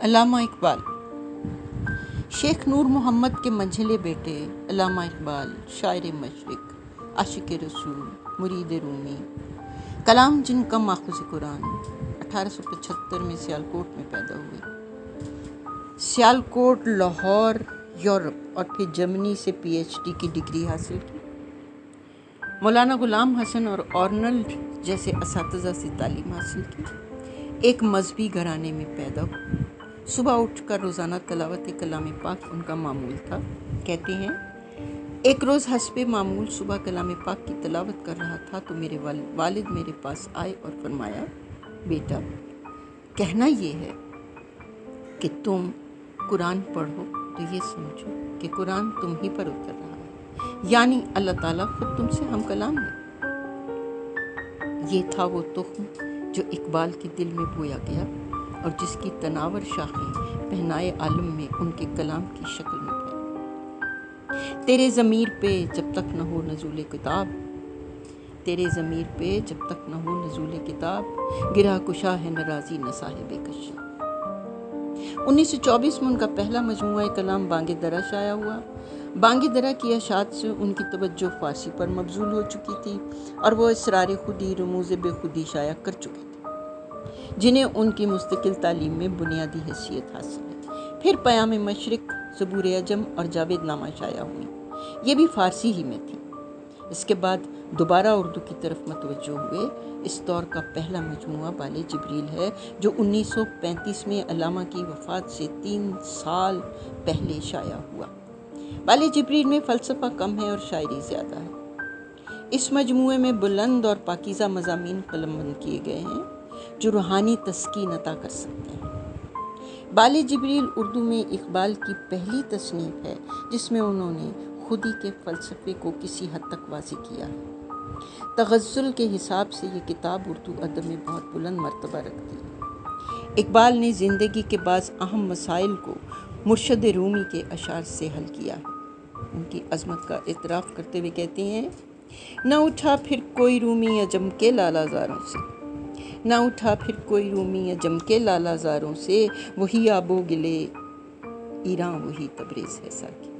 علامہ اقبال۔ شیخ نور محمد کے منجھلے بیٹے علامہ اقبال شاعر مشرق، عاشق رسول، مرید رومی، کلام جن کا ماخوذ قرآن، 1875 میں سیالکوٹ میں پیدا ہوئے۔ سیالکوٹ، لاہور، یورپ اور پھر جرمنی سے PhD کی ڈگری حاصل کی۔ مولانا غلام حسن اور آرنلڈ جیسے اساتذہ سے تعلیم حاصل کی۔ ایک مذہبی گھرانے میں پیدا ہوئے۔ صبح اٹھ کر روزانہ تلاوت کلام پاک ان کا معمول تھا۔ کہتے ہیں ایک روز حسب معمول صبح کلام پاک کی تلاوت کر رہا تھا تو میرے والد میرے پاس آئے اور فرمایا، بیٹا کہنا یہ ہے کہ تم قرآن پڑھو تو یہ سمجھو کہ قرآن تم ہی پر اتر رہا ہے، یعنی اللہ تعالیٰ خود تم سے ہم کلام ہے۔ یہ تھا وہ تخم جو اقبال کے دل میں بویا گیا اور جس کی تناور شاخیں پہنائے عالم میں ان کے کلام کی شکل میں پھیلی۔ تیرے ضمیر پہ جب تک نہ ہو نزول کتاب، تیرے ضمیر پہ جب تک نہ ہو نزول کتاب، گرہ کشا ہے نہ رازی نہ صاحب کشا۔ 1924 میں ان کا پہلا مجموعہ کلام بانگ درا شائع ہوا۔ بانگ درا کی اشاعت سے ان کی توجہ فارسی پر مبذول ہو چکی تھی اور وہ اسرار خودی، رموز بے خودی شائع کر چکے تھے، جنہیں ان کی مستقل تعلیم میں بنیادی حیثیت حاصل ہے۔ پھر پیام مشرق، زبور عجم اور جاوید نامہ شائع ہوئی، یہ بھی فارسی ہی میں تھی۔ اس کے بعد دوبارہ اردو کی طرف متوجہ ہوئے۔ اس دور کا پہلا مجموعہ بال جبریل ہے جو 1935 میں علامہ کی وفات سے 3 سال پہلے شائع ہوا۔ بال جبریل میں فلسفہ کم ہے اور شاعری زیادہ ہے۔ اس مجموعے میں بلند اور پاکیزہ مضامین قلمبند کیے گئے ہیں جو روحانی تسکین عطا کر سکتے ہیں۔ بال جبریل اردو میں اقبال کی پہلی تصنیف ہے جس میں انہوں نے خودی کے فلسفے کو کسی حد تک واضح کیا ہے۔ تغزل کے حساب سے یہ کتاب اردو ادب میں بہت بلند مرتبہ رکھتی ہے۔ اقبال نے زندگی کے بعض اہم مسائل کو مرشد رومی کے اشعار سے حل کیا ہے۔ ان کی عظمت کا اعتراف کرتے ہوئے کہتے ہیں، نہ اٹھا پھر کوئی رومی عجم کے لالا زاروں سے، نہ اٹھا پھر کوئی رومی عجم کے لالا زاروں سے، وہی آب و گلے ایراں وہی تبریز ہے ساکی۔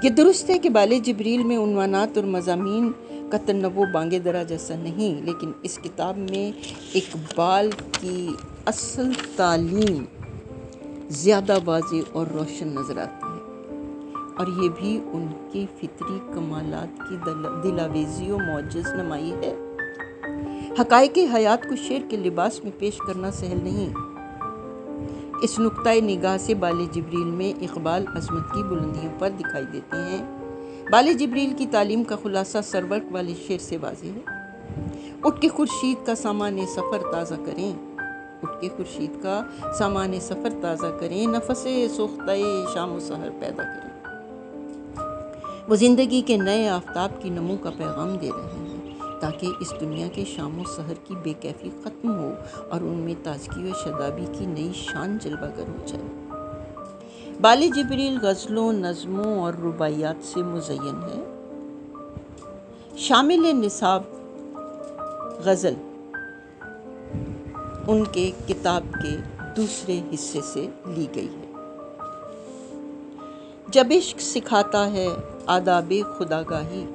یہ درست ہے کہ بال جبریل میں عنوانات اور مضامین کا تنوع بانگ درا جیسا نہیں، لیکن اس کتاب میں اقبال کی اصل تعلیم زیادہ واضح اور روشن نظر آتی ہے، اور یہ بھی ان کی فطری کمالات کی دلاویزی و معجز نمائی ہے۔ حقائق حیات کو شعر کے لباس میں پیش کرنا سہل نہیں۔ اس نقطۂ نگاہ سے بال جبریل میں اقبال عظمت کی بلندیوں پر دکھائی دیتے ہیں۔ بال جبریل کی تعلیم کا خلاصہ سرورق والے شعر سے واضح ہے۔ اٹھ کے خورشید کا سامان سفر تازہ کریں، اٹھ کے خورشید کا سامان سفر تازہ کریں، نفس سوختہ شام و سحر پیدا کریں۔ وہ زندگی کے نئے آفتاب کی نمو کا پیغام دے رہے ہیں تاکہ اس دنیا کے شام و سحر کی بے کیفی ختم ہو اور ان میں تازگی و شادابی کی نئی شان جلوہ گر ہو جائے۔ بال جبریل غزلوں، نظموں اور رباعیات سے مزین ہے۔ شامل نصاب غزل ان کے کتاب کے دوسرے حصے سے لی گئی ہے۔ جب عشق سکھاتا ہے آداب خودآگاہی،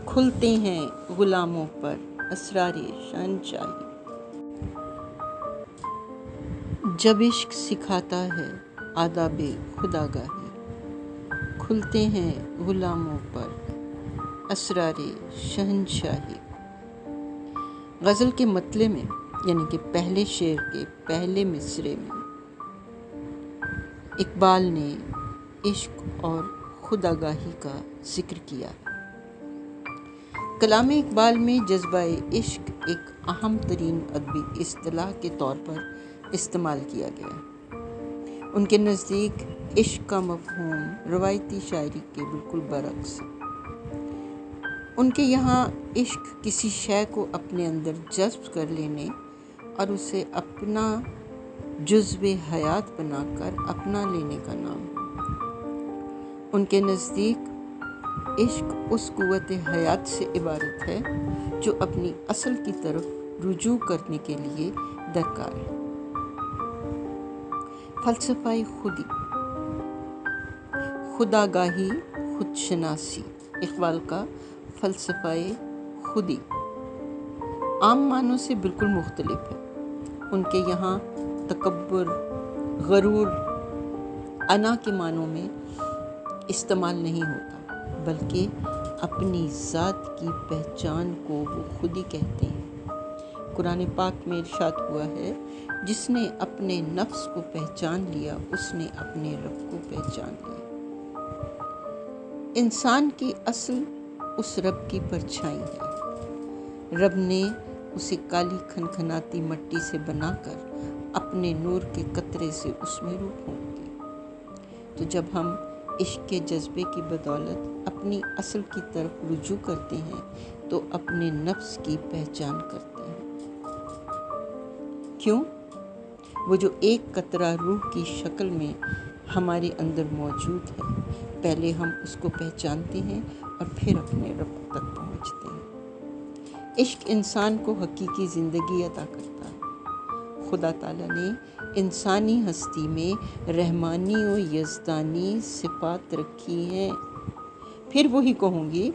کھلتے ہیں غلاموں پر اسرار شہنشاہی۔ جب عشق سکھاتا ہے آداب خودآگاہی، کھلتے ہیں غلاموں پر اسرار شہنشاہی۔ غزل کے مطلع میں یعنی کہ پہلے شعر کے پہلے مصرعے میں اقبال نے عشق اور خودآگاہی کا ذکر کیا ہے۔ کلام اقبال میں جذبہ عشق ایک اہم ترین ادبی اصطلاح کے طور پر استعمال کیا گیا ہے۔ ان کے نزدیک عشق کا مفہوم روایتی شاعری کے بالکل برعکس ہے۔ ان کے یہاں عشق کسی شے کو اپنے اندر جذب کر لینے اور اسے اپنا جزو حیات بنا کر اپنا لینے کا نام ہے۔ ان کے نزدیک عشق اس قوت حیات سے عبارت ہے جو اپنی اصل کی طرف رجوع کرنے کے لیے درکار ہے۔ فلسفہ خودی، خدا گاہی، خود شناسی، اقبال کا فلسفہ خودی عام معنوں سے بالکل مختلف ہے۔ ان کے یہاں تکبر، غرور، انا کے معنوں میں استعمال نہیں ہوتا، بلکہ اپنی ذات کی پہچان کو وہ خود ہی کہتے ہیں۔ قرآن پاک میں ارشاد ہوا ہے، جس نے اپنے نفس کو پہچان لیا اس نے اپنے رب کو پہچان لیا۔ انسان کی اصل اس رب کی پرچھائی ہے۔ رب نے اسے کالی کھنکھناتی مٹی سے بنا کر اپنے نور کے قطرے سے اس میں روح پھونک دی۔ تو جب ہم عشق کے جذبے کی بدولت اپنی اصل کی طرف رجوع کرتے ہیں تو اپنے نفس کی پہچان کرتے ہیں۔ کیوں؟ وہ جو ایک قطرہ روح کی شکل میں ہمارے اندر موجود ہے، پہلے ہم اس کو پہچانتے ہیں اور پھر اپنے رب تک پہنچتے ہیں۔ عشق انسان کو حقیقی زندگی عطا کرتا ہے۔ خدا تعالیٰ نے انسانی ہستی میں رحمانی و یزدانی صفات رکھی ہیں۔ پھر وہی کہوں گی،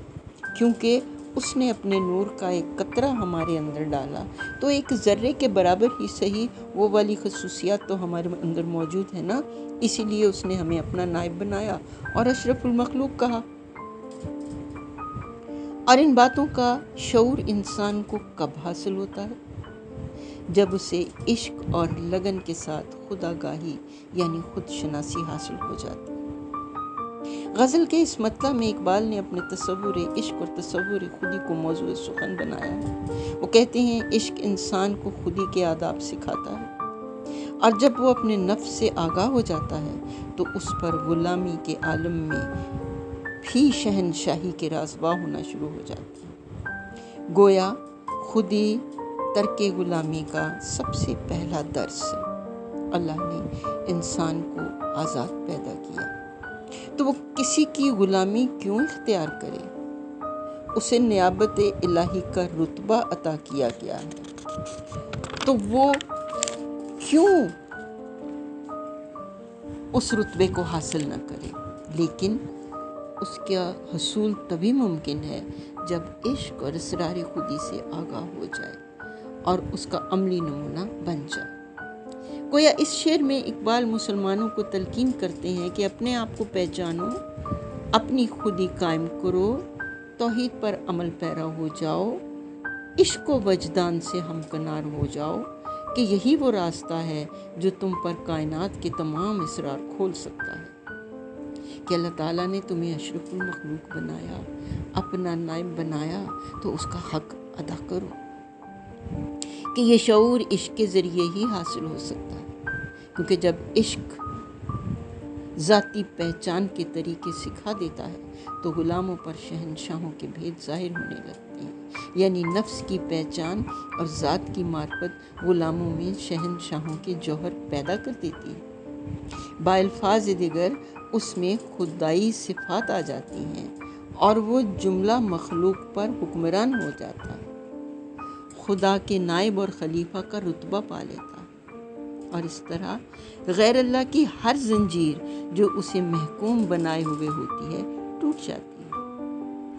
کیونکہ اس نے اپنے نور کا ایک قطرہ ہمارے اندر ڈالا تو ایک ذرے کے برابر ہی صحیح وہ والی خصوصیات تو ہمارے اندر موجود ہے نا، اسی لیے اس نے ہمیں اپنا نائب بنایا اور اشرف المخلوق کہا۔ اور ان باتوں کا شعور انسان کو کب حاصل ہوتا ہے؟ جب اسے عشق اور لگن کے ساتھ خدا گاہی یعنی خود شناسی حاصل ہو جاتی ہے۔ غزل کے اس مطلع میں اقبال نے اپنے تصور عشق اور تصور خودی کو موضوع سخن بنایا ہے۔ وہ کہتے ہیں، عشق انسان کو خودی کے آداب سکھاتا ہے، اور جب وہ اپنے نفس سے آگاہ ہو جاتا ہے تو اس پر غلامی کے عالم میں بھی شہنشاہی کے راز واہ ہونا شروع ہو جاتے ہیں۔ گویا خودی ترک غلامی کا سب سے پہلا درس ہے۔ اللہ نے انسان کو آزاد پیدا کیا تو وہ کسی کی غلامی کیوں اختیار کرے؟ اسے نیابت الہی کا رتبہ عطا کیا گیا ہے تو وہ کیوں اس رتبے کو حاصل نہ کرے؟ لیکن اس کا حصول تبھی ممکن ہے جب عشق اور اسرار خودی سے آگاہ ہو جائے اور اس کا عملی نمونہ بن جائے۔ گویا اس شعر میں اقبال مسلمانوں کو تلقین کرتے ہیں کہ اپنے آپ کو پہچانو، اپنی خودی قائم کرو، توحید پر عمل پیرا ہو جاؤ، عشق و وجدان سے ہمکنار ہو جاؤ، کہ یہی وہ راستہ ہے جو تم پر کائنات کے تمام اسرار کھول سکتا ہے۔ کہ اللہ تعالیٰ نے تمہیں اشرف المخلوق بنایا، اپنا نائب بنایا تو اس کا حق ادا کرو۔ کہ یہ شعور عشق کے ذریعے ہی حاصل ہو سکتا ہے، کیونکہ جب عشق ذاتی پہچان کے طریقے سکھا دیتا ہے تو غلاموں پر شہنشاہوں کے بھید ظاہر ہونے لگتے ہیں، یعنی نفس کی پہچان اور ذات کی معرفت غلاموں میں شہنشاہوں کے جوہر پیدا کر دیتی ہے۔ بالفاظ دیگر اس میں خدائی صفات آ جاتی ہیں اور وہ جملہ مخلوق پر حکمران ہو جاتا ہے، خدا کے نائب اور خلیفہ کا رتبہ پا لیتا ہے، اور اس طرح غیر اللہ کی ہر زنجیر جو اسے محکوم بنائے ہوئے ہوتی ہے ٹوٹ جاتی ہے۔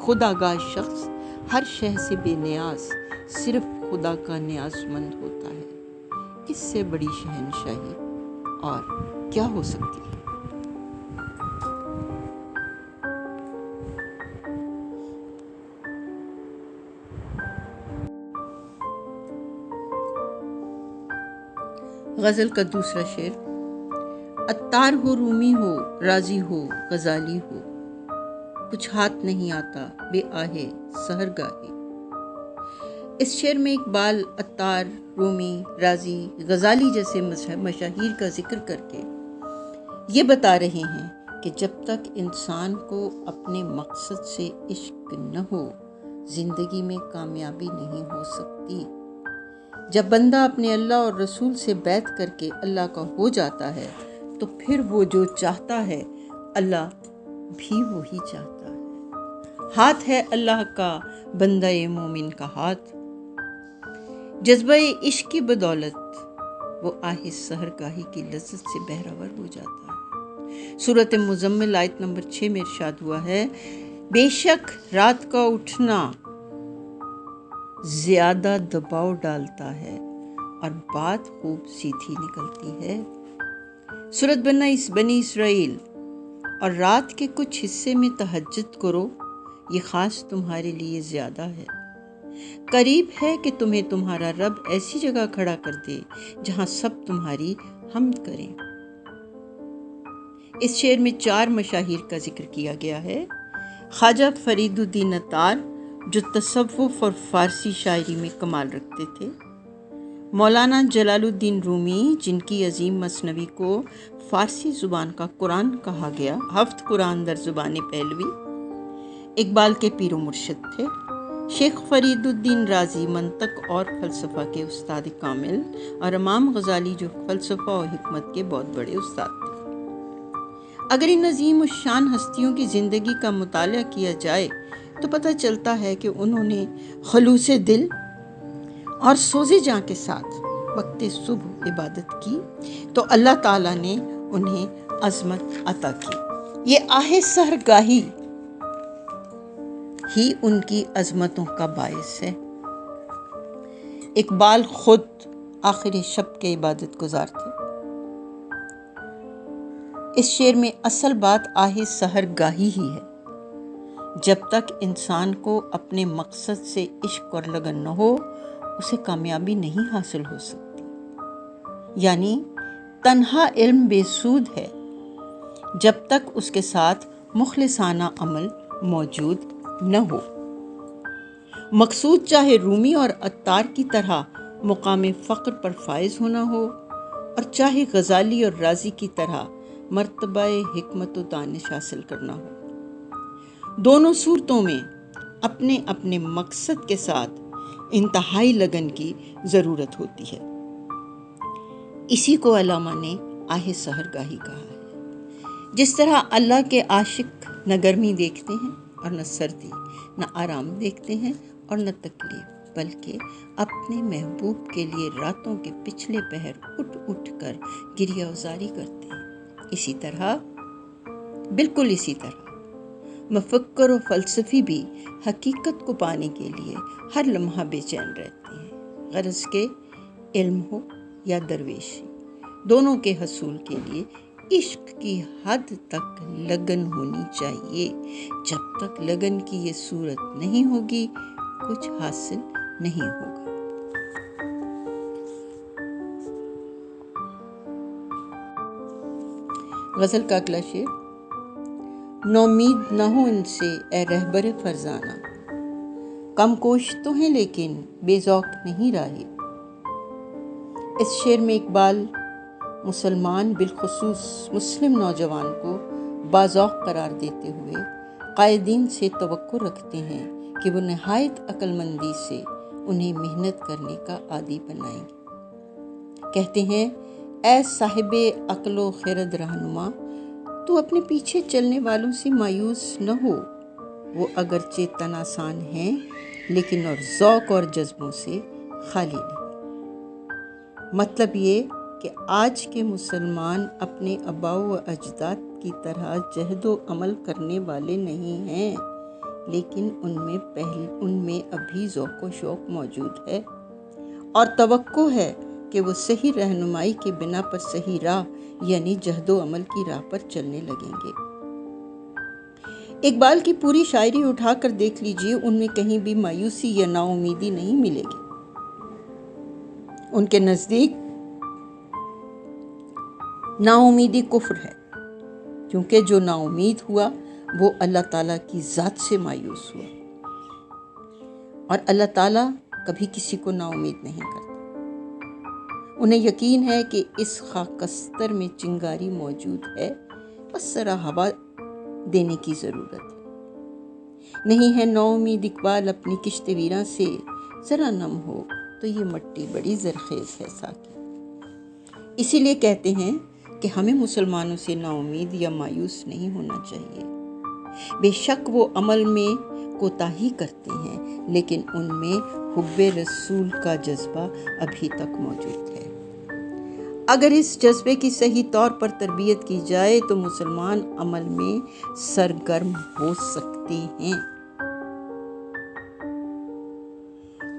خدا گاہ شخص ہر شے سے بے نیاز صرف خدا کا نیاز مند ہوتا ہے۔ اس سے بڑی شہنشاہی اور کیا ہو سکتی ہے؟ غزل کا دوسرا شعر، عطار ہو، رومی ہو، رازی ہو، غزالی ہو، کچھ ہاتھ نہیں آتا بے آہے سحرگاہی۔ اس شعر میں اقبال عطار، رومی، رازی، غزالی جیسے مشاہیر کا ذکر کر کے یہ بتا رہے ہیں کہ جب تک انسان کو اپنے مقصد سے عشق نہ ہو، زندگی میں کامیابی نہیں ہو سکتی۔ جب بندہ اپنے اللہ اور رسول سے بیعت کر کے اللہ کا ہو جاتا ہے تو پھر وہ جو چاہتا ہے اللہ بھی وہی چاہتا ہے۔ ہاتھ ہے اللہ کا، بندہ مومن کا ہاتھ۔ جذبہ عشق کی بدولت وہ آہ سحر گاہی کی لذت سے بہرور ہو جاتا ہے۔ سورۃ مزمل آیت نمبر 6 میں ارشاد ہوا ہے، بے شک رات کا اٹھنا زیادہ دباؤ ڈالتا ہے اور بات خوب سیدھی نکلتی ہے۔ سورۃ بنی اسرائیل، اور رات کے کچھ حصے میں تہجد کرو، یہ خاص تمہارے لیے زیادہ ہے، قریب ہے کہ تمہیں تمہارا رب ایسی جگہ کھڑا کر دے جہاں سب تمہاری حمد کریں۔ اس شعر میں 4 مشاہیر کا ذکر کیا گیا ہے۔ خواجہ فرید الدین عطار جو تصوف اور فارسی شاعری میں کمال رکھتے تھے، مولانا جلال الدین رومی جن کی عظیم مثنوی کو فارسی زبان کا قرآن کہا گیا، 7 قرآن در زبان پہلوی، اقبال کے پیر و مرشد تھے۔ شیخ فرید الدین رازی منطق اور فلسفہ کے استاد کامل، اور امام غزالی جو فلسفہ اور حکمت کے بہت بڑے استاد تھے۔ اگر ان عظیم الشان ہستیوں کی زندگی کا مطالعہ کیا جائے تو پتہ چلتا ہے کہ انہوں نے خلوص دل اور سوز جاں کے ساتھ وقت صبح عبادت کی تو اللہ تعالیٰ نے انہیں عظمت عطا کی۔ یہ آہ سحر گاہی ہی ان کی عظمتوں کا باعث ہے۔ اقبال خود آخر شب کے عبادت گزار تھے۔ اس شعر میں اصل بات آہ سحر گاہی ہی ہے۔ جب تک انسان کو اپنے مقصد سے عشق اور لگن نہ ہو، اسے کامیابی نہیں حاصل ہو سکتی۔ یعنی تنہا علم بے سود ہے جب تک اس کے ساتھ مخلصانہ عمل موجود نہ ہو۔ مقصود چاہے رومی اور عطار کی طرح مقام فقر پر فائز ہونا ہو، اور چاہے غزالی اور رازی کی طرح مرتبہ حکمت و دانش حاصل کرنا ہو، دونوں صورتوں میں اپنے اپنے مقصد کے ساتھ انتہائی لگن کی ضرورت ہوتی ہے۔ اسی کو علامہ نے آہ سحر گاہی کہا ہے۔ جس طرح اللہ کے عاشق نہ گرمی دیکھتے ہیں اور نہ سردی، نہ آرام دیکھتے ہیں اور نہ تکلیف، بلکہ اپنے محبوب کے لیے راتوں کے پچھلے پہر اٹھ اٹھ کر گریہ ازاری کرتے ہیں، بالکل اسی طرح مفکر و فلسفی بھی حقیقت کو پانے کے لیے ہر لمحہ بے چین رہتے ہیں، غرض کہ علم ہو یا درویشی، دونوں کے حصول کے لیے عشق کی حد تک لگن ہونی چاہیے۔ جب تک لگن کی یہ صورت نہیں ہوگی، کچھ حاصل نہیں ہوگا۔ غزل کا اگلا شعر، نومید نہ ہو ان سے اے رہبر فرزانہ، کم کوش تو ہیں لیکن بے ذوق نہیں راہی۔ اس شعر میں اقبال مسلمان بالخصوص مسلم نوجوان کو باذوق قرار دیتے ہوئے قائدین سے توقع رکھتے ہیں کہ وہ نہایت عقل مندی سے انہیں محنت کرنے کا عادی بنائیں گے۔ کہتے ہیں، اے صاحب عقل و خرد رہنما، تو اپنے پیچھے چلنے والوں سے مایوس نہ ہو، وہ اگرچہ تن آسان ہیں لیکن اور ذوق اور جذبوں سے خالی نہیں۔ مطلب یہ کہ آج کے مسلمان اپنے آباء و اجداد کی طرح جہد و عمل کرنے والے نہیں ہیں، لیکن ان میں ابھی ذوق و شوق موجود ہے، اور توقع ہے کہ وہ صحیح رہنمائی کے بنا پر صحیح راہ یعنی جہد و عمل کی راہ پر چلنے لگیں گے۔ اقبال کی پوری شاعری اٹھا کر دیکھ لیجئے، ان میں کہیں بھی مایوسی یا نا امیدی نہیں ملے گی۔ ان کے نزدیک نا امیدی کفر ہے، کیونکہ جو نا امید ہوا وہ اللہ تعالیٰ کی ذات سے مایوس ہوا، اور اللہ تعالیٰ کبھی کسی کو نا امید نہیں کرتا۔ انہیں یقین ہے کہ اس خاکستر میں چنگاری موجود ہے، بس ذرا ہوا دینے کی ضرورت ہے۔ نہیں ہے نا امید اقبال اپنی کشت ویراں سے، ذرا نم ہو تو یہ مٹی بڑی زرخیز ہے ساقی۔ اسی لیے کہتے ہیں کہ ہمیں مسلمانوں سے نا امید یا مایوس نہیں ہونا چاہیے۔ بے شک وہ عمل میں کوتاہی کرتے ہیں، لیکن ان میں حب رسول کا جذبہ ابھی تک موجود ہے۔ اگر اس جذبے کی صحیح طور پر تربیت کی جائے تو مسلمان عمل میں سرگرم ہو سکتے ہیں۔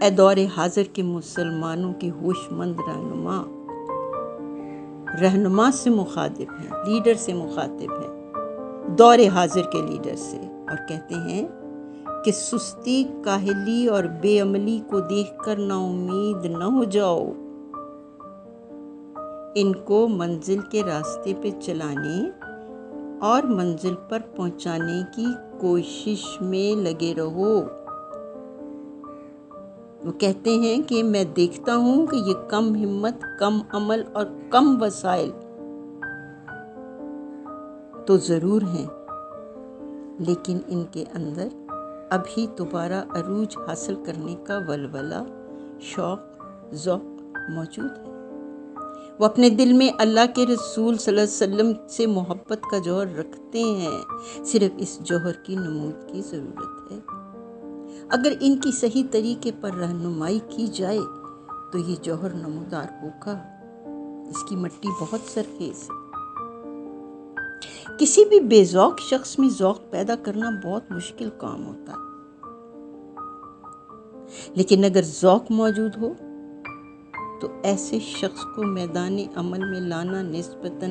اے دور حاضر کے مسلمانوں کے ہوش مند رہنما سے مخاطب ہیں، لیڈر سے مخاطب ہیں، دور حاضر کے لیڈر سے، اور کہتے ہیں کہ سستی، کاہلی اور بے عملی کو دیکھ کر نا امید نہ ہو جاؤ۔ ان کو منزل کے راستے پہ چلانے اور منزل پر پہنچانے کی کوشش میں لگے رہو۔ وہ کہتے ہیں کہ میں دیکھتا ہوں کہ یہ کم ہمت، کم عمل اور کم وسائل تو ضرور ہیں، لیکن ان کے اندر ابھی دوبارہ عروج حاصل کرنے کا ولولہ، شوق، ذوق موجود ہے۔ وہ اپنے دل میں اللہ کے رسول صلی اللہ علیہ وسلم سے محبت کا جوہر رکھتے ہیں، صرف اس جوہر کی نمود کی ضرورت ہے۔ اگر ان کی صحیح طریقے پر رہنمائی کی جائے تو یہ جوہر نمودار ہوگا۔ اس کی مٹی بہت سرخیز ہے۔ کسی بھی بے ذوق شخص میں ذوق پیدا کرنا بہت مشکل کام ہوتا ہے، لیکن اگر ذوق موجود ہو تو ایسے شخص کو میدان عمل میں لانا نسبتاً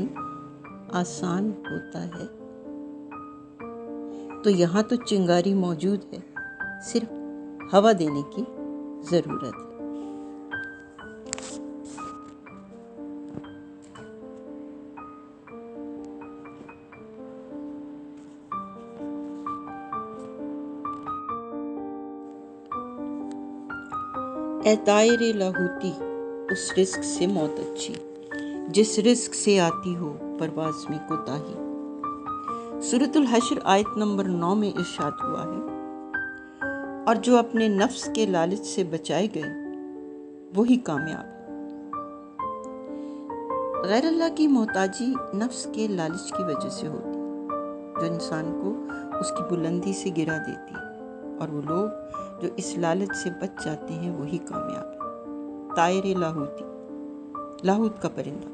آسان ہوتا ہے۔ تو یہاں تو چنگاری موجود ہے، صرف ہوا دینے کی ضرورت ہے۔ اے طائر لاہوتی، اس رزق سے موت اچھی جس رزق سے آتی ہو پرواز میں کوتاہی۔ سورۃ الحشر آیت نمبر 9 میں ارشاد ہوا ہے، اور جو اپنے نفس کے لالچ سے بچائے گئے وہی کامیاب ہے۔ غیر اللہ کی محتاجی نفس کے لالچ کی وجہ سے ہوتی ہے، جو انسان کو اس کی بلندی سے گرا دیتی ہے، اور وہ لوگ جو اس لالچ سے بچ جاتے ہیں وہی کامیاب ہے۔ طائر لاہوتی، لاہوت کا پرندہ۔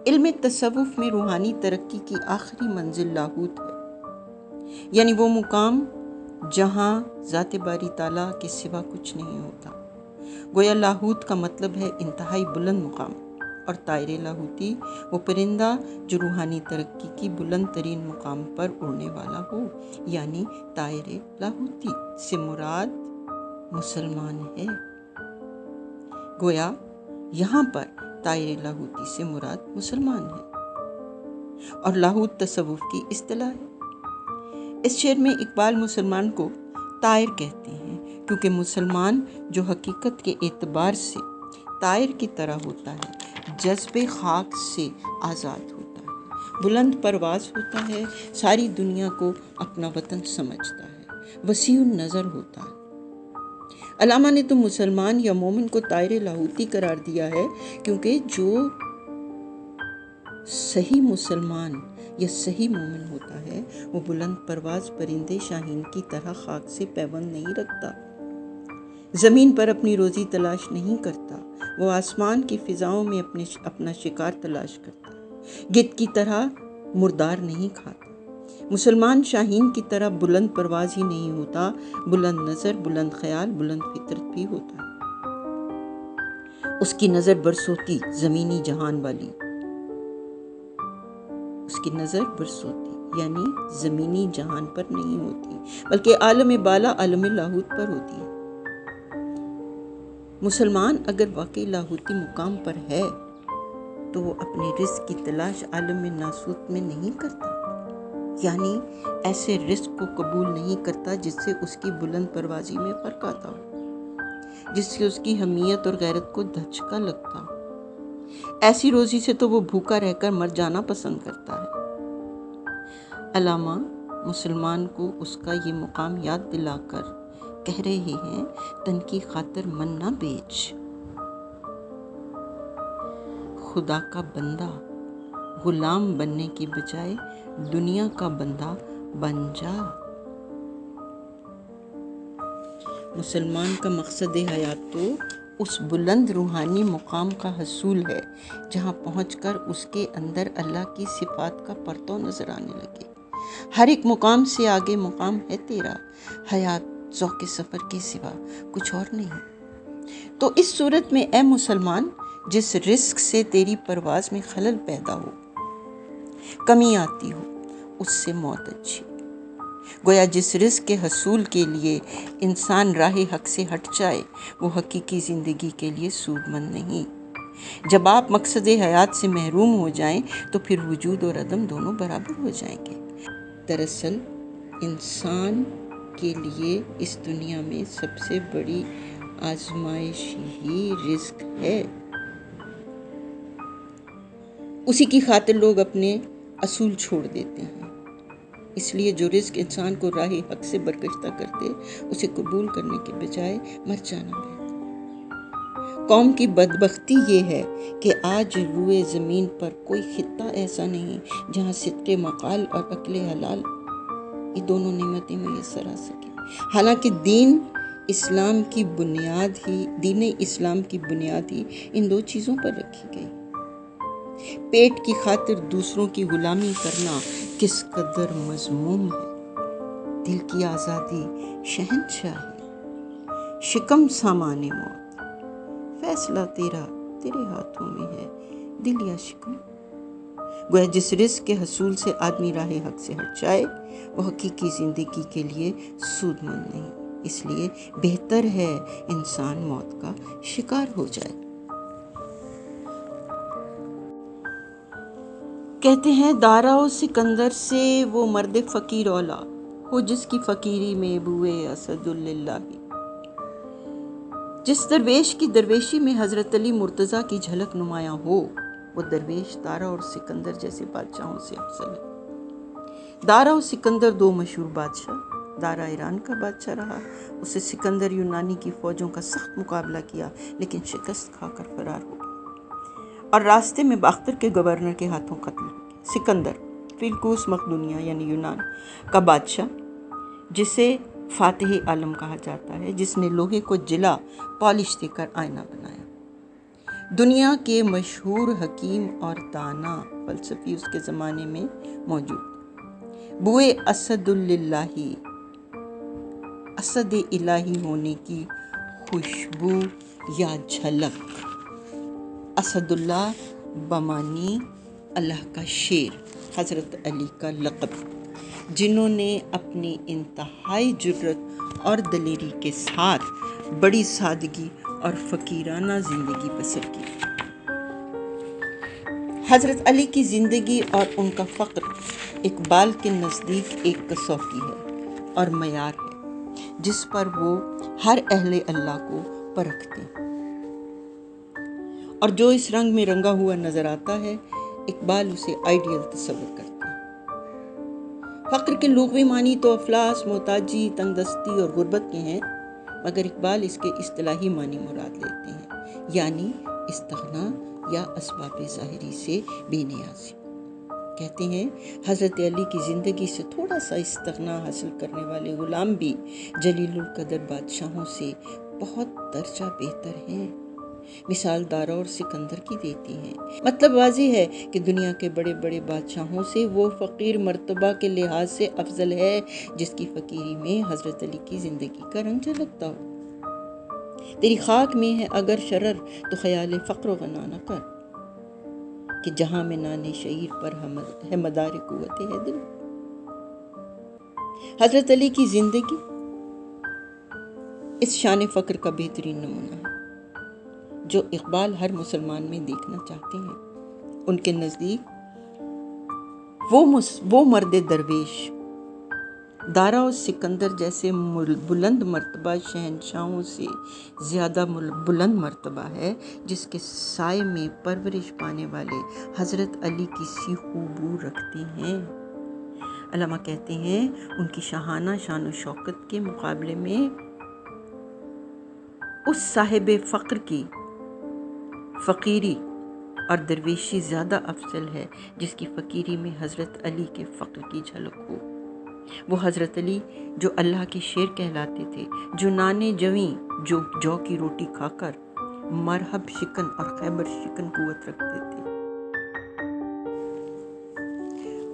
علم تصوف میں روحانی ترقی کی آخری منزل لاہوت ہے، یعنی وہ مقام جہاں ذات باری تعالیٰ کے سوا کچھ نہیں ہوتا۔ گویا لاہوت کا مطلب ہے انتہائی بلند مقام، اور طائر لاہوتی وہ پرندہ جو روحانی ترقی کی بلند ترین مقام پر اڑنے والا ہو، یعنی طائر لاہوتی سے مراد مسلمان ہے۔ گویا یہاں پر طائر لاہوتی سے مراد مسلمان ہے، اور لاہوت تصوف کی اصطلاح ہے۔ اس شعر میں اقبال مسلمان کو طائر کہتے ہیں، کیونکہ مسلمان جو حقیقت کے اعتبار سے طائر کی طرح ہوتا ہے، جذب خاک سے آزاد ہوتا ہے، بلند پرواز ہوتا ہے، ساری دنیا کو اپنا وطن سمجھتا ہے، وسیع النظر ہوتا ہے۔ علامہ نے تو مسلمان یا مومن کو طائر لاہوتی قرار دیا ہے، کیونکہ جو صحیح مسلمان یا صحیح مومن ہوتا ہے وہ بلند پرواز پرندے شاہین کی طرح خاک سے پیوند نہیں رکھتا، زمین پر اپنی روزی تلاش نہیں کرتا، وہ آسمان کی فضاؤں میں اپنا شکار تلاش کرتا ہے، گدھ کی طرح مردار نہیں کھاتا۔ مسلمان شاہین کی طرح بلند پرواز ہی نہیں ہوتا، بلند نظر، بلند خیال، بلند فطرت بھی ہوتا ہے۔ اس کی نظر برسوتی زمینی جہان والی، اس کی نظر برسوتی یعنی زمینی جہان پر نہیں ہوتی، بلکہ عالم بالا، عالم لاہوت پر ہوتی ہے۔ مسلمان اگر واقعی لاہوتی مقام پر ہے تو وہ اپنے رزق کی تلاش عالم ناسوت میں نہیں کرتا، یعنی ایسے رزق کو قبول نہیں کرتا جس سے اس کی بلند پروازی میں فرق آتا ہو، جس سے اس کی حمیت اور غیرت کو دھچکا لگتا ہو۔ ایسی روزی سے تو وہ بھوکا رہ کر مر جانا پسند کرتا ہے۔ علامہ مسلمان کو اس کا یہ مقام یاد دلا کر کہہ رہے ہیں، تن کی خاطر من نہ بیچ، خدا کا بندہ غلام بننے کی بجائے دنیا کا بندہ بن جا۔ مسلمان کا مقصد حیات تو اس بلند روحانی مقام کا حصول ہے جہاں پہنچ کر اس کے اندر اللہ کی صفات کا پرتو نظر آنے لگے۔ ہر ایک مقام سے آگے مقام ہے تیرا، حیات ذوق سفر کے سوا کچھ اور نہیں۔ تو اس صورت میں اے مسلمان، جس رزق سے تیری پرواز میں خلل پیدا ہو، کمی آتی ہو، اس سے موت اچھی۔ گویا جس رزق کے حصول کے لیے انسان راہ حق سے ہٹ جائے وہ حقیقی زندگی کے لیے سود مند نہیں۔ جب آپ مقصد حیات سے محروم ہو جائیں تو پھر وجود اور عدم دونوں برابر ہو جائیں گے۔ دراصل انسان کے لیے اس دنیا میں سب سے بڑی آزمائش ہی رزق ہے۔ اسی کی خاطر لوگ اپنے اصول چھوڑ دیتے ہیں۔ اس لیے جو رزق انسان کو راہ حق سے برگشتہ کرتے اسے قبول کرنے کے بجائے مر جانا بہتر۔ قوم کی بدبختی یہ ہے کہ آج روئے زمین پر کوئی خطہ ایسا نہیں جہاں صدق مقال اور عقل حلال یہ دونوں نعمتیں میسر آ سکیں۔ حالانکہ دین اسلام کی بنیاد ہی ان دو چیزوں پر رکھی گئی۔ پیٹ کی خاطر دوسروں کی غلامی کرنا کس قدر مذموم ہے۔ دل کی آزادی شہنشاہی، شکم سامان موت، فیصلہ تیرے ہاتھوں میں ہے، دل یا شکم۔ گویا جس رزق کے حصول سے آدمی راہ حق سے ہٹ جائے وہ حقیقی زندگی کے لیے سود مند نہیں۔ اس لیے بہتر ہے انسان موت کا شکار ہو جائے۔ کہتے ہیں داراؤ سکندر سے وہ مرد فقیر اولا ہو جس کی فقیری میں بوئے اسد اللہ۔ جس درویش کی درویشی میں حضرت علی مرتضیٰ کی جھلک نمایاں ہو وہ درویش دارا اور سکندر جیسے بادشاہوں سے افضل ہے۔ دارا اور سکندر دو مشہور بادشاہ۔ دارا ایران کا بادشاہ رہا، اسے سکندر یونانی کی فوجوں کا سخت مقابلہ کیا لیکن شکست کھا کر فرار ہو گیا اور راستے میں باختر کے گورنر کے ہاتھوں قتل ہو گیا۔ سکندر فیلکوس مقدونیہ یعنی یونان کا بادشاہ، جسے فاتح عالم کہا جاتا ہے، جس نے لوہے کو جلا پالش دے کر آئینہ بنایا۔ دنیا کے مشہور حکیم اور دانا فلسفی اس کے زمانے میں موجود۔ بوئے اسد اللہ، اسد الہی ہونے کی خوشبو یا جھلک۔ اسد اللہ بمانی اللہ کا شیر، حضرت علی کا لقب، جنہوں نے اپنی انتہائی جرأت اور دلیری کے ساتھ بڑی سادگی اور فقیرانہ زندگی بسر کی۔ حضرت علی کی زندگی اور ان کا فقر اقبال کے نزدیک ایک کسوٹی ہے اور معیار ہے جس پر وہ ہر اہل اللہ کو پرکھتے ہیں، اور جو اس رنگ میں رنگا ہوا نظر آتا ہے اقبال اسے آئیڈیل تصور کرتا ہے۔ فقر کے لغوی معنی تو افلاس، محتاجی، تنگ دستی اور غربت کے ہیں، مگر اقبال اس کے اصطلاحی معنی مراد لیتے ہیں، یعنی استغنا یا اسباب ظاہری سے بے نیازی۔ کہتے ہیں حضرت علی کی زندگی سے تھوڑا سا استغنا حاصل کرنے والے غلام بھی جلیل القدر بادشاہوں سے بہت درجہ بہتر ہیں۔ مثال دارا اور سکندر کی دیتی ہیں۔ مطلب واضح ہے کہ دنیا کے بڑے بڑے بادشاہوں سے وہ فقیر مرتبہ کے لحاظ سے افضل ہے جس کی فقیری میں حضرت علی کی زندگی کا رنگ جھلکتا ہو۔ تیری خاک میں ہے اگر شرر تو خیال فقر و غنا نہ کر، کہ جہاں میں نان شعیر پر ہے مدار قوت ہے دل۔ حضرت علی کی زندگی اس شان فقر کا بہترین نمونہ ہے جو اقبال ہر مسلمان میں دیکھنا چاہتے ہیں۔ ان کے نزدیک وہ مرد درویش دارا و سکندر جیسے بلند مرتبہ شہنشاہوں سے زیادہ بلند مرتبہ ہے جس کے سائے میں پرورش پانے والے حضرت علی کی سی خوبو رکھتے ہیں۔ علامہ کہتے ہیں ان کی شاہانہ شان و شوکت کے مقابلے میں اس صاحب فقر کی فقیری اور درویشی زیادہ افضل ہے جس کی فقیری میں حضرت علی کے فقر کی جھلک ہو۔ وہ حضرت علی جو اللہ کے شیر کہلاتے تھے، جو نانے جویں جو کی روٹی کھا کر مرحب شکن اور خیبر شکن قوت رکھتے تھے۔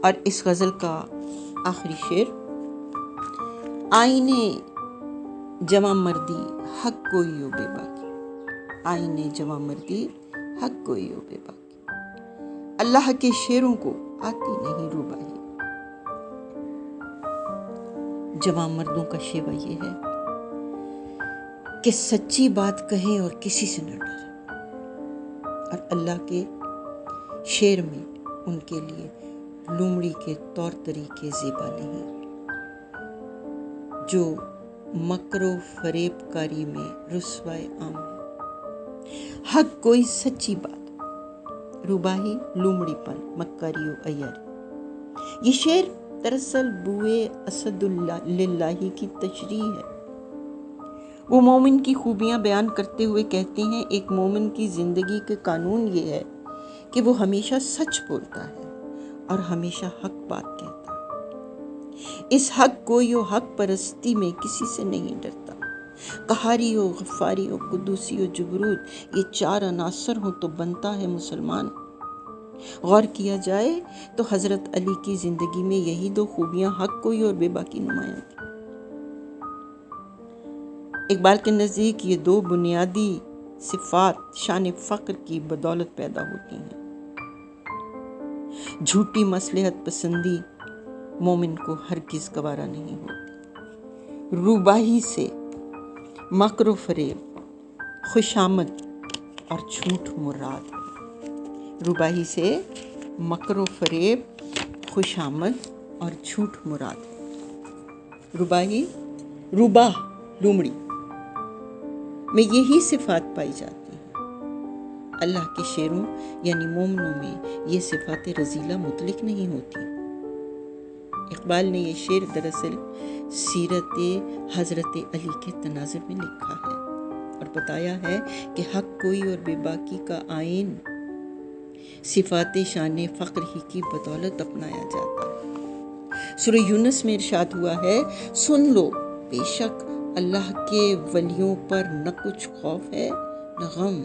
اور اس غزل کا آخری شعر: آئینے جواں مردی حق کوئی ہو بے باکی، آئینے جواں مردی حق کوئی ہو بے باکی، اللہ کے شیروں کو آتی نہیں روباہی۔ جوان مردوں کا شیوا یہ ہے کہ سچی بات کہیں اور کسی سے نہ ڈرے، اور اللہ کے شعر میں ان کے لیے لومڑی کے طور طریقے زیبا نہیں، جو مکر و فریب کاری میں رسوائے عام ہے۔ حق کوئی سچی بات، روباہی لومڑی پن، مکاری و عیاری۔ یہ شعر دراصل بوئے اسد اللہ کی تشریح ہے۔ وہ مومن کی خوبیاں بیان کرتے ہوئے کہتے ہیں، ایک مومن کی زندگی کے قانون یہ ہے کہ وہ ہمیشہ سچ بولتا ہے اور ہمیشہ حق بات کہتا ہے۔ اس حق گوئی و حق پرستی میں کسی سے نہیں ڈرتا۔ قہاری ہو، غفاری ہو، قدوسی ہو، جبروت، یہ چار عناصر ہوں تو بنتا ہے مسلمان۔ غور کیا جائے تو حضرت علی کی زندگی میں یہی دو خوبیاں حق گوئی اور بے باکی نمایاں تھیں۔ اقبال کے نزدیک یہ دو بنیادی صفات شان فخر کی بدولت پیدا ہوتی ہیں۔ جھوٹی مصلحت پسندی مومن کو ہرگز گوارا نہیں ہوتی۔ روباہی سے مکر و فریب، خوشامد اور جھوٹ مراد ہے۔ روباہی سے مکر و فریب، خوشامد اور جھوٹ مراد ہے۔ روباہی، روباہ لومڑی میں یہی صفات پائی جاتی ہیں۔ اللہ کے شیروں یعنی مومنوں میں یہ صفات رذیلہ مطلق نہیں ہوتی۔ اقبال نے یہ شعر دراصل سیرت حضرت علی کے تناظر میں لکھا ہے اور بتایا ہے کہ حق کوئی اور بے باکی کا آئین صفات شان فخر ہی کی بدولت اپنایا جاتا ہے۔ سورہ یونس میں ارشاد ہوا ہے، سن لو بے شک اللہ کے ولیوں پر نہ کچھ خوف ہے نہ غم،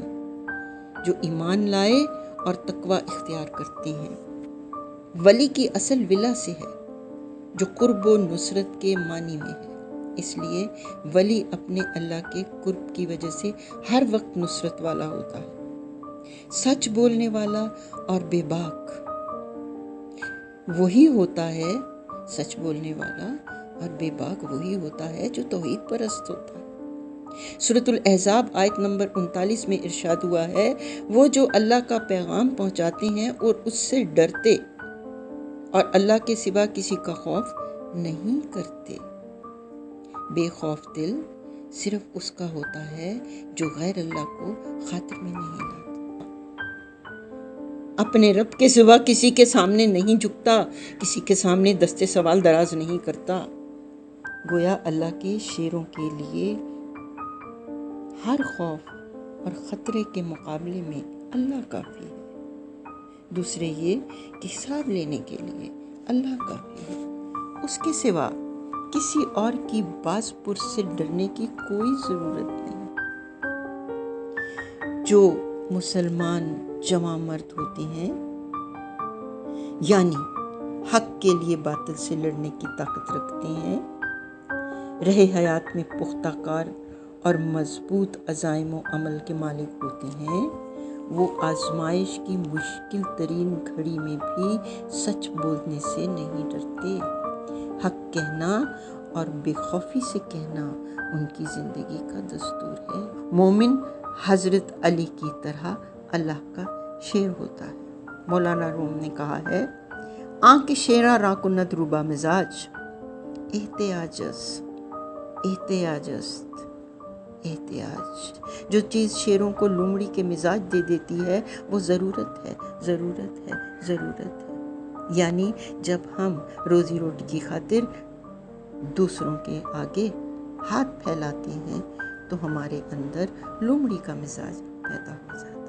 جو ایمان لائے اور تقوی اختیار کرتے ہیں۔ ولی کی اصل ولا سے ہے جو قرب و نصرت کے معنی میں ہے، اس لیے ولی اپنے اللہ کے قرب کی وجہ سے ہر وقت نصرت والا ہوتا ہے۔ سچ بولنے والا اور بے باک وہی ہوتا ہے، سچ بولنے والا اور بے باک وہی ہوتا ہے جو توحید پرست ہوتا ہے۔ سورۃ الاحزاب آیت نمبر 39 میں ارشاد ہوا ہے، وہ جو اللہ کا پیغام پہنچاتے ہیں اور اس سے ڈرتے اور اللہ کے سوا کسی کا خوف نہیں کرتے۔ بے خوف دل صرف اس کا ہوتا ہے جو غیر اللہ کو خاطر میں نہیں لاتا، اپنے رب کے سوا کسی کے سامنے نہیں جھکتا، کسی کے سامنے دستے سوال دراز نہیں کرتا۔ گویا اللہ کے شیروں کے لیے ہر خوف اور خطرے کے مقابلے میں اللہ کافی ہے۔ دوسرے یہ کہ حساب لینے کے لیے اللہ کافی ہے، اس کے سوا کسی اور کی باز پرس سے ڈرنے کی کوئی ضرورت نہیں۔ جو مسلمان جواں مرد ہوتے ہیں یعنی حق کے لیے باطل سے لڑنے کی طاقت رکھتے ہیں، رہے حیات میں پختہ کار اور مضبوط عزائم و عمل کے مالک ہوتے ہیں، وہ آزمائش کی مشکل ترین گھڑی میں بھی سچ بولنے سے نہیں ڈرتے۔ حق کہنا اور بے خوفی سے کہنا ان کی زندگی کا دستور ہے۔ مومن حضرت علی کی طرح اللہ کا شیر ہوتا ہے۔ مولانا روم نے کہا ہے، آنکھ شیراں راں کند روبا مزاج، احتیاج۔ جو چیز شیروں کو لومڑی کے مزاج دے دیتی ہے وہ ضرورت ہے۔ یعنی جب ہم روزی روٹی کی خاطر دوسروں کے آگے ہاتھ پھیلاتے ہیں تو ہمارے اندر لومڑی کا مزاج پیدا ہو جاتا ہے۔